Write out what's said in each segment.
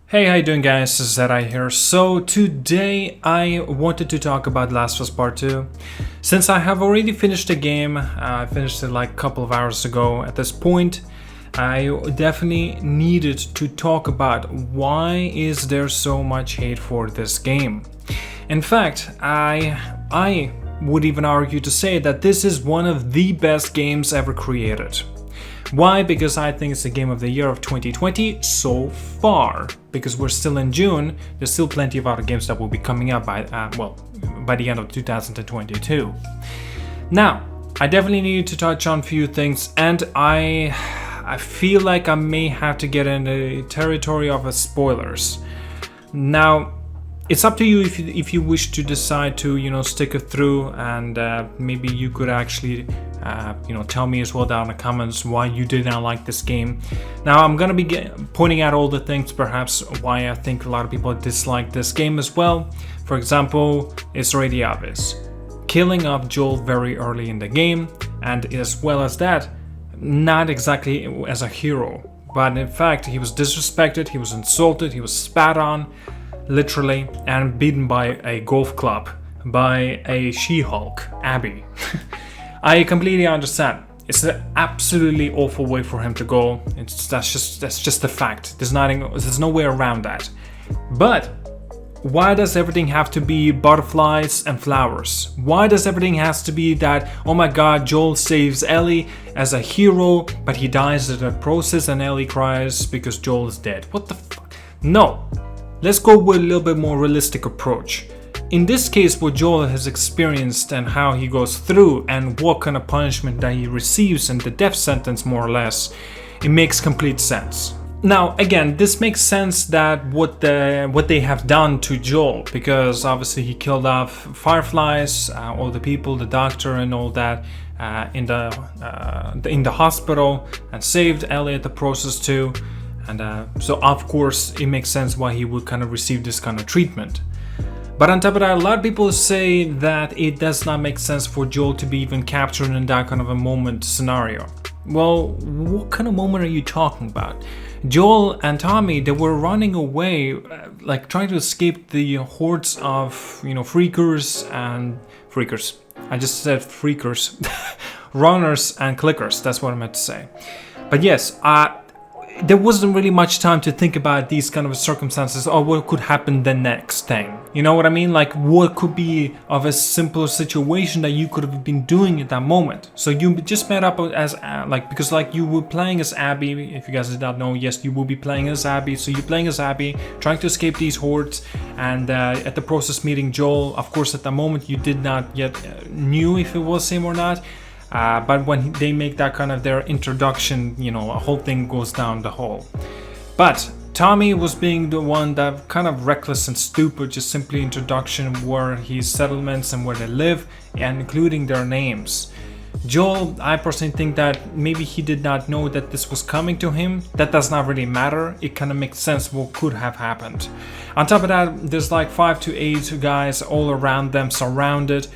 Hey, how you doing guys? This is ZDEyE here. So today I wanted to talk about Last of Us Part 2. Since I have already finished the game, I finished it like a couple of hours ago at this point, I definitely needed to talk about why is there so much hate for this game. In fact, I would even argue to say that this is one of the best games ever created. Why? Because I think it's the game of the year of 2020 so far. Because we're still in June, there's still plenty of other games that will be coming out by the end of 2022. Now, I definitely need to touch on a few things, and I feel like I may have to get in the territory of spoilers. Now, it's up to you if you wish to decide to stick it through, and maybe you could actually tell me as well down in the comments why you did not like this game. Now I'm gonna be pointing out all the things perhaps why I think a lot of people dislike this game as well. For example, it's already obvious. Killing off Joel very early in the game, and as well as that, not exactly as a hero, but in fact he was disrespected, he was insulted, he was spat on, literally, and beaten by a golf club, by a She-Hulk, Abby. I completely understand. It's an absolutely awful way for him to go. That's just a fact. There's no way around that. But why does everything have to be butterflies and flowers? Why does everything has to be that, oh my god, Joel saves Ellie as a hero, but he dies in the process and Ellie cries because Joel is dead? What the fuck? No. Let's go with a little bit more realistic approach. In this case, what Joel has experienced and how he goes through and what kind of punishment that he receives and the death sentence more or less, it makes complete sense. Now again, this makes sense that what they have done to Joel, because obviously he killed off fireflies, all the people, the doctor and all that in the hospital, and saved Ellie at the process too. And so of course it makes sense why he would kind of receive this kind of treatment. But on top of that, a lot of people say that it does not make sense for Joel to be even captured in that kind of a moment scenario. Well, what kind of moment are you talking about? Joel and Tommy, they were running away, like trying to escape the hordes of, freakers. I just said freakers. Runners and clickers, that's what I meant to say. But yes, there wasn't really much time to think about these kind of circumstances or what could happen the next thing. You know what I mean? Like what could be of a simpler situation that you could have been doing at that moment. So you just met up as because you were playing as Abby. If you guys did not know, yes, you will be playing as Abby. So you're playing as Abby, trying to escape these hordes, and at the process meeting Joel. Of course, at the moment you did not yet knew if it was him or not. But when they make that kind of their introduction, a whole thing goes down the hole. But Tommy was being the one that kind of reckless and stupid, just simply introduction where his settlements and where they live, and including their names. Joel, I personally think that maybe he did not know that this was coming to him. That does not really matter. It kind of makes sense what could have happened. On top of that, there's like 5 to 8 guys all around them, surrounded.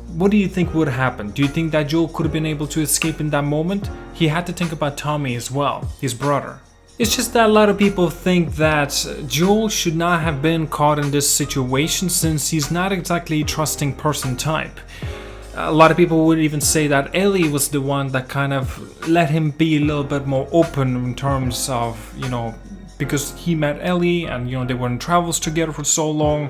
What do you think would happen? Do you think that Joel could have been able to escape in that moment? He had to think about Tommy as well, his brother. It's just that a lot of people think that Joel should not have been caught in this situation since he's not exactly a trusting person type. A lot of people would even say that Ellie was the one that kind of let him be a little bit more open in terms of, because he met Ellie and, they were in travels together for so long.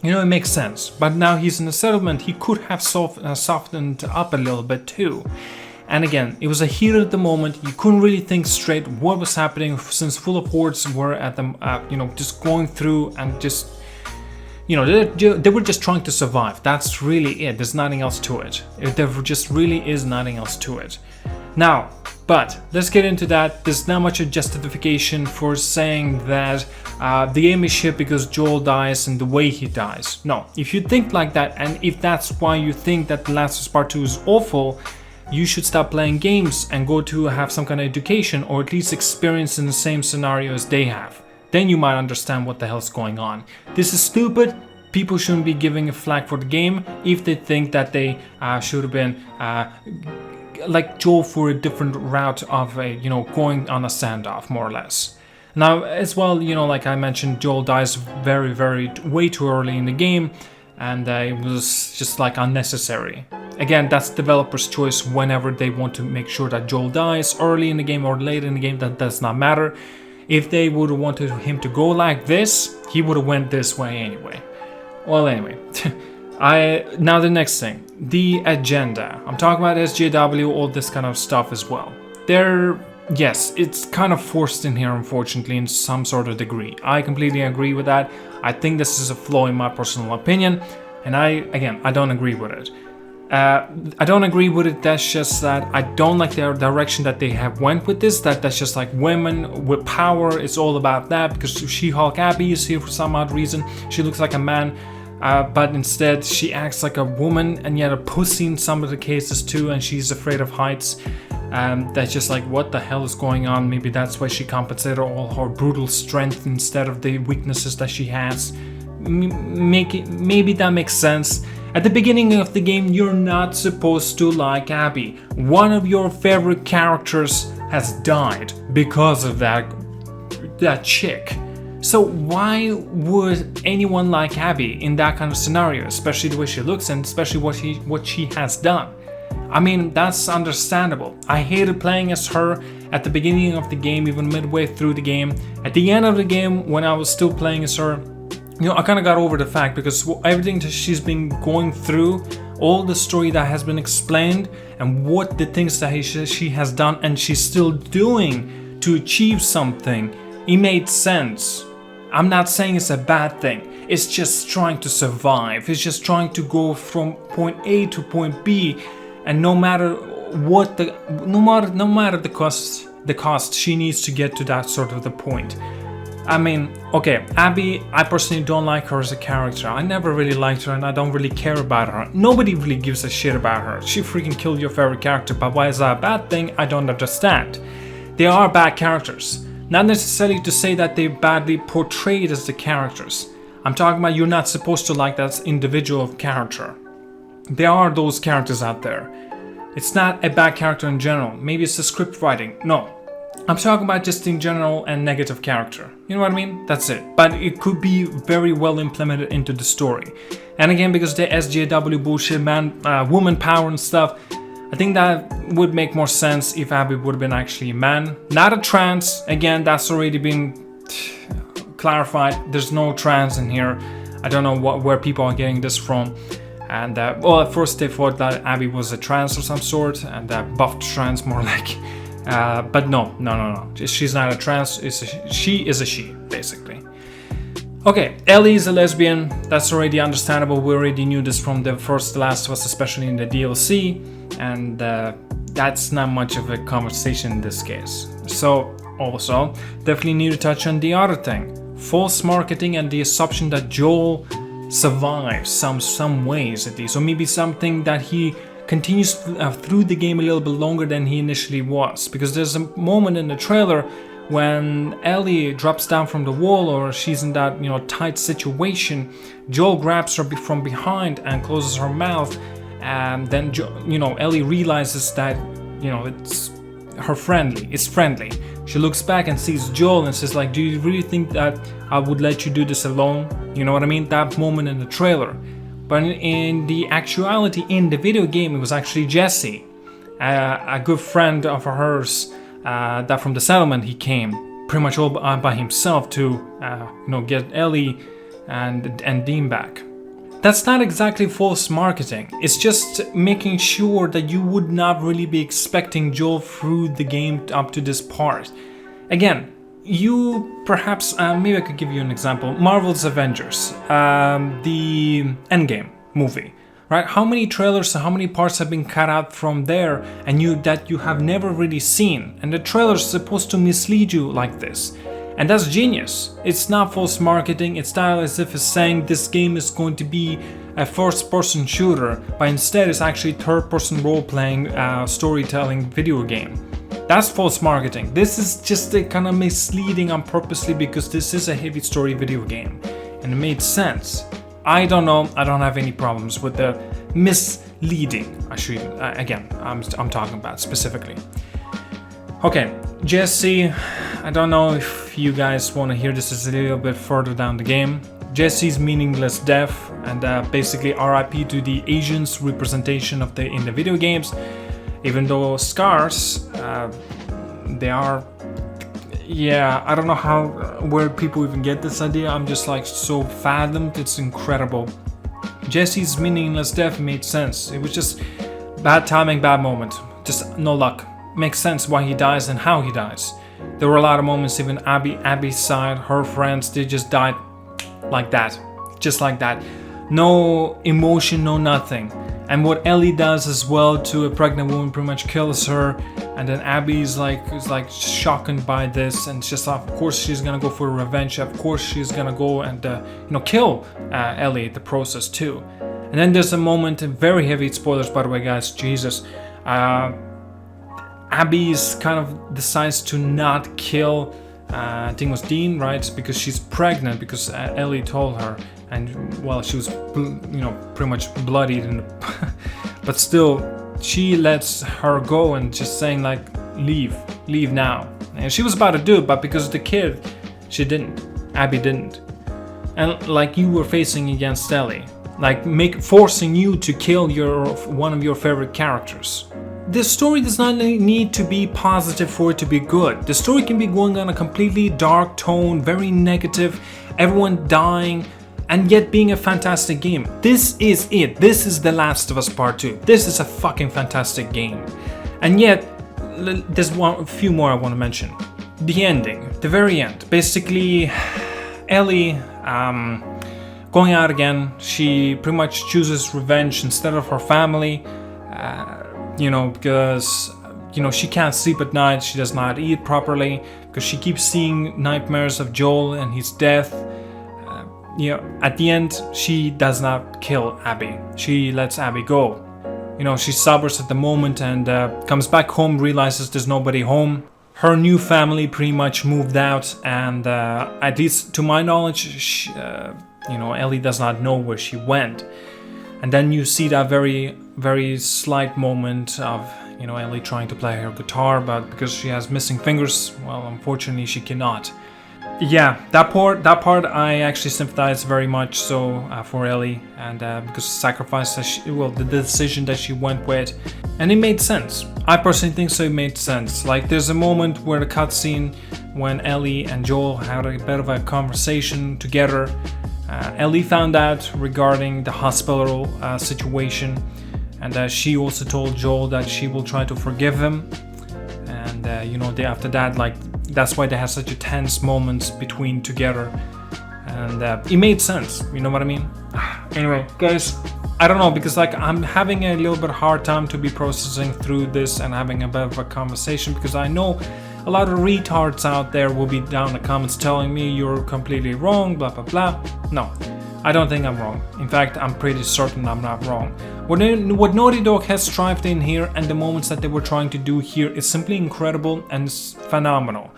It makes sense, but now he's in a settlement, he could have softened up a little bit too. And again, it was a heat at the moment, you couldn't really think straight what was happening since full of hordes were at them, just going through and just, they were just trying to survive. That's really it, there's nothing else to it. There just really is nothing else to it. Now, but let's get into that. There's not much of justification for saying that the game is shit because Joel dies and the way he dies. No, if you think like that, and if that's why you think that The Last of Us Part 2 is awful, you should stop playing games and go to have some kind of education or at least experience in the same scenario as they have. Then you might understand what the hell's going on. This is stupid. People shouldn't be giving a flag for the game if they think that they should have been like Joel for a different route of going on a standoff, more or less. Now, as well, you know, like I mentioned, Joel dies way too early in the game, and it was just like unnecessary. Again, that's developer's choice whenever they want to make sure that Joel dies early in the game or late in the game. That does not matter. If they would have wanted him to go like this, he would have went this way anyway. Well, anyway, now the next thing, the agenda. I'm talking about SJW, all this kind of stuff as well. Yes, it's kind of forced in here, unfortunately, in some sort of degree. I completely agree with that. I think this is a flaw in my personal opinion, and I don't agree with it. I don't agree with it. That's just that I don't like the direction that they have went with this. That's just like women with power. It's all about that, because She-Hulk Abby is here for some odd reason. She looks like a man, but instead she acts like a woman, and yet a pussy in some of the cases too, and she's afraid of heights. That's just like, what the hell is going on? Maybe that's why she compensated all her brutal strength instead of the weaknesses that she has. Maybe that makes sense. At the beginning of the game, you're not supposed to like Abby. One of your favorite characters has died because of that chick. So why would anyone like Abby in that kind of scenario, especially the way she looks and especially what she has done? I mean, that's understandable. I hated playing as her at the beginning of the game, even midway through the game. At the end of the game, when I was still playing as her, you know, I kind of got over the fact, because everything that she's been going through, all the story that has been explained, and what the things that she has done and she's still doing to achieve something, it made sense. I'm not saying it's a bad thing. It's just trying to survive. It's just trying to go from point A to point B, and no matter the cost, she needs to get to that sort of the point. I mean, okay, Abby, I personally don't like her as a character. I never really liked her, and I don't really care about her. Nobody really gives a shit about her. She freaking killed your favorite character, but why is that a bad thing? I don't understand. They are bad characters. Not necessarily to say that they're badly portrayed as the characters. I'm talking about you're not supposed to like that individual character. There are those characters out there. It's not a bad character in general. Maybe it's the script writing. No. I'm talking about just in general a negative character. You know what I mean? That's it. But it could be very well implemented into the story. And again, because the SJW bullshit, woman power and stuff, I think that would make more sense if Abby would have been actually a man. Not a trans. Again, that's already been clarified. There's no trans in here. I don't know where people are getting this from. And well, at first they thought that Abby was a trans of some sort, and buffed trans more like. But no. She's not a trans. She is a she, basically. Okay, Ellie is a lesbian. That's already understandable. We already knew this from the first Last of Us, especially in the DLC. And that's not much of a conversation in this case. So, also, definitely need to touch on the other thing. False marketing and the assumption that Joel survives some ways at least. Or maybe something that he continues through the game a little bit longer than he initially was. Because there's a moment in the trailer when Ellie drops down from the wall, or she's in that, tight situation, Joel grabs her from behind and closes her mouth, and then Ellie realizes that it's friendly. She looks back and sees Joel and says, like, do you really think that I would let you do this alone? You know what I mean? That moment in the trailer. But in the actuality, in the video game, it was actually Jesse, a good friend of hers, that from the settlement he came pretty much all by himself to get Ellie and Dean back. That's not exactly false marketing. It's just making sure that you would not really be expecting Joel through the game up to this part. Again, you perhaps, maybe I could give you an example. Marvel's Avengers, the Endgame movie, right? How many trailers, how many parts have been cut out from there and that you have never really seen? And the trailer's supposed to mislead you like this. And that's genius. It's not false marketing. It's not as if it's saying this game is going to be a first-person shooter, but instead it's actually third-person role-playing, storytelling video game. That's false marketing. This is just a kind of misleading on purposely because this is a heavy story video game. And it made sense. I don't know. I don't have any problems with the misleading. I'm talking about specifically. Okay, Jesse, I don't know if you guys want to hear this, is a little bit further down the game. Jesse's meaningless death, and basically RIP to the Asians representation of in the video games. Even though scars, they are, yeah, I don't know where people even get this idea. I'm just like so fathomed, it's incredible. Jesse's meaningless death made sense. It was just bad timing, bad moment, just no luck. Makes sense why he dies and how he dies. There were a lot of moments, even Abby's side, her friends, they just died like that, just like that. No emotion, no nothing. And what Ellie does as well to a pregnant woman, pretty much kills her. And then Abby is like shocked by this, and just of course she's gonna go for revenge. Of course she's gonna go and kill Ellie in the process too. And then there's a moment, very heavy spoilers by the way, guys. Jesus. Abby kind of decides to not kill, I think it was Dean, right? Because she's pregnant, because Ellie told her, and well, she was, pretty much bloodied, but still, she lets her go and just saying like, leave now. And she was about to do it, but because of the kid, she didn't. Abby didn't. And like you were facing against Ellie, like forcing you to kill one of your favorite characters. The story does not need to be positive for it to be good. The story can be going on a completely dark tone, very negative, everyone dying, and yet being a fantastic game. This is it. This is The Last of Us Part 2. This is a fucking fantastic game. And yet, there's a few more I want to mention. The ending, the very end. Basically, Ellie going out again, she pretty much chooses revenge instead of her family. Because, she can't sleep at night, she does not eat properly, because she keeps seeing nightmares of Joel and his death. At the end, she does not kill Abby. She lets Abby go. She suffers at the moment and comes back home, realizes there's nobody home. Her new family pretty much moved out, and at least to my knowledge, Ellie does not know where she went. And then you see that very, very slight moment of, Ellie trying to play her guitar, but because she has missing fingers, well, unfortunately, she cannot. Yeah, that part I actually sympathize very much so for Ellie, and because the sacrifice the decision that she went with, and it made sense. I personally think so. It made sense. Like there's a moment where the cutscene when Ellie and Joel had a bit of a conversation together. Ellie found out regarding the hospital situation, and she also told Joel that she will try to forgive him. And after that, like that's why they had such a tense moments between together, and it made sense. You know what I mean? Anyway, guys, I don't know, because like I'm having a little bit hard time to be processing through this and having a bit of a conversation, because I know a lot of retards out there will be down in the comments telling me you're completely wrong, blah blah blah. No, I don't think I'm wrong. In fact, I'm pretty certain I'm not wrong. What Naughty Dog has strived in here and the moments that they were trying to do here is simply incredible and phenomenal.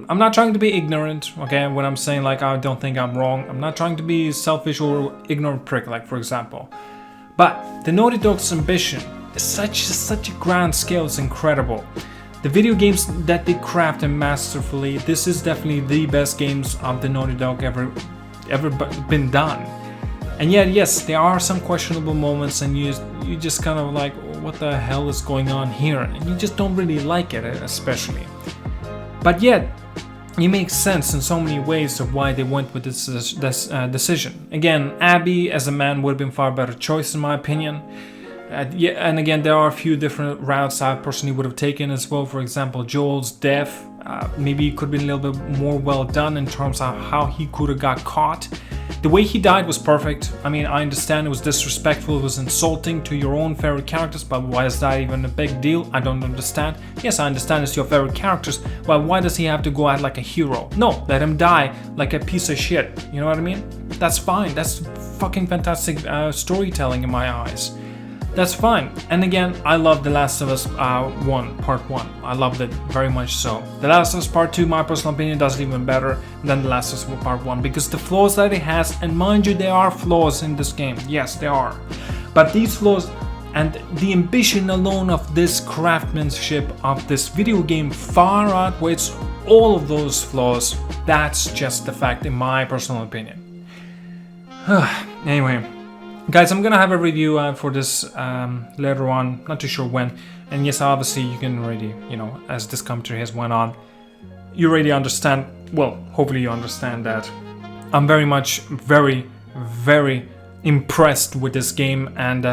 I'm not trying to be ignorant, okay, when I'm saying like I don't think I'm wrong. I'm not trying to be selfish or ignorant prick, like for example. But the Naughty Dog's ambition is such a grand scale, it's incredible. The video games that they crafted masterfully, this is definitely the best games of the Naughty Dog ever been done. And yet, yes, there are some questionable moments, and you just kind of like, what the hell is going on here? And you just don't really like it, especially. But yet, it makes sense in so many ways of why they went with this decision. Again, Abby as a man would have been far better choice in my opinion. And again, there are a few different routes I personally would have taken as well. For example, Joel's death, maybe it could have been a little bit more well done in terms of how he could have got caught. The way he died was perfect. I mean, I understand it was disrespectful, it was insulting to your own favorite characters, but why is that even a big deal? I don't understand. Yes, I understand it's your favorite characters, but why does he have to go out like a hero? No, let him die like a piece of shit. You know what I mean? That's fine. That's fucking fantastic storytelling in my eyes. That's fine. And again, I love The Last of Us Part 1. I loved it very much so. The Last of Us Part 2, my personal opinion, does it even better than The Last of Us Part 1, because the flaws that it has, and mind you, there are flaws in this game. Yes, there are. But these flaws and the ambition alone of this craftsmanship of this video game far outweighs all of those flaws. That's just the fact in my personal opinion. Anyway, guys, I'm gonna have a review for this later on, not too sure when. And yes, obviously you can already, you know, as this commentary has went on, you already understand, well, hopefully you understand that I'm very much, very impressed with this game, and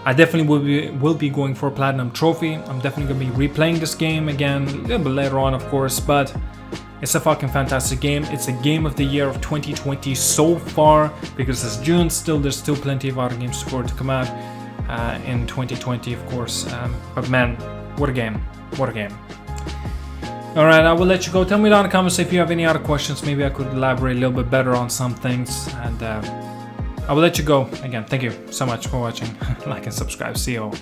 I definitely will be going for a platinum trophy. I'm definitely gonna be replaying this game again a little bit later on, of course, but it's a fucking fantastic game. It's a game of the year of 2020 so far, because it's June still. There's still plenty of other games for it to come out in 2020, of course. But man, what a game! What a game! All right, I will let you go. Tell me down in the comments if you have any other questions. Maybe I could elaborate a little bit better on some things, and I will let you go. Again, thank you so much for watching. Like and subscribe. See you all.